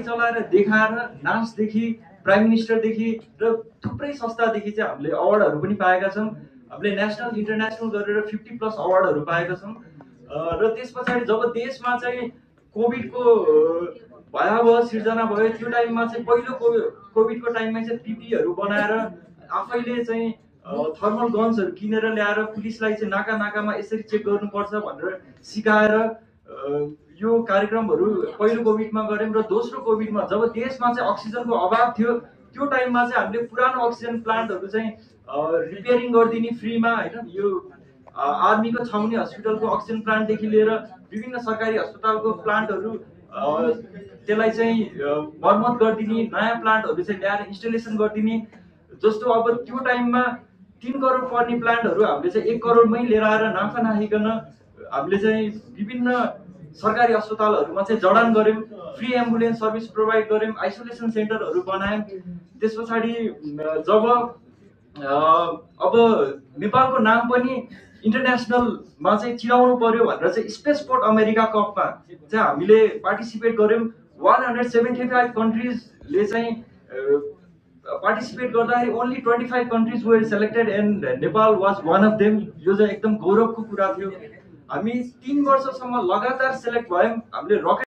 चलाएर देखाएर नाचदेखि प्राइम मिनिस्टरदेखि र थुप्रै संस्थादेखि चाहिँ हामीले अवार्डहरू पनि पाएका छौँ। हामीले नेसनल इन्टरनेसनल गरेर 50+ अवार्डहरू पाएका छौँ। र त्यस पछाडि जब देशमा चाहिँ कोभिडको भयावह सिर्जना भयो त्यो टाइममा चाहिँ पहिलो कोभिडको टाइममा चाहिँ पिपीहरू बनाएर आफैले चाहिँ थर्मल गन्सहरू किनेर ल्याएर पुलिसलाई चाहिँ नाकामा यसरी चेक गर्नुपर्छ भनेर सिकाएर यो कार्यक्रमहरू पहिलो कोभिडमा गऱ्यौँ। र दोस्रो कोभिडमा जब देशमा चाहिँ अक्सिजनको अभाव थियो त्यो टाइममा चाहिँ हामीले पुरानो अक्सिजन प्लान्टहरू चाहिँ रिपेयरिङ गरिदिने फ्रीमा होइन। यो आर्मीको छाउनी हस्पिटलको अक्सिजन प्लान्टदेखि लिएर विभिन्न सरकारी अस्पतालको प्लान्टहरू त्यसलाई चाहिँ मर्मत गरिदिने, नयाँ प्लान्टहरू चाहिँ ल्याएर इन्स्टलेसन गरिदिने। जस्तो अब त्यो टाइममा 3 करोड पर्ने प्लान्टहरू हामीले चाहिँ 1 करोडमै लिएर आएर नाफा नखाइकन हामीले चाहिँ विभिन्न सरकारी अस्पतालहरूमा चाहिँ जडान गऱ्यौँ। फ्री एम्बुलेन्स सर्भिस प्रोभाइड गऱ्यौँ, आइसोलेसन सेन्टरहरू बनायौँ। त्यस पछाडि जब अब नेपालको नाम पनि इन्टरनेसनलमा चाहिँ चिनाउनु पर्यो भनेर चाहिँ स्पेसपोर्ट अमेरिका कपमा चाहिँ हामीले पार्टिसिपेट गऱ्यौँ। 175 कन्ट्रिजले चाहिँ पार्टिसिपेट गर्दाखेरि only 25 countries were selected and Nepal was one of them. यो चाहिँ एकदम गौरवको कुरा थियो। हामी 3 वर्षसम्म लगातार सेलेक्ट भयौँ। हामीले रकेट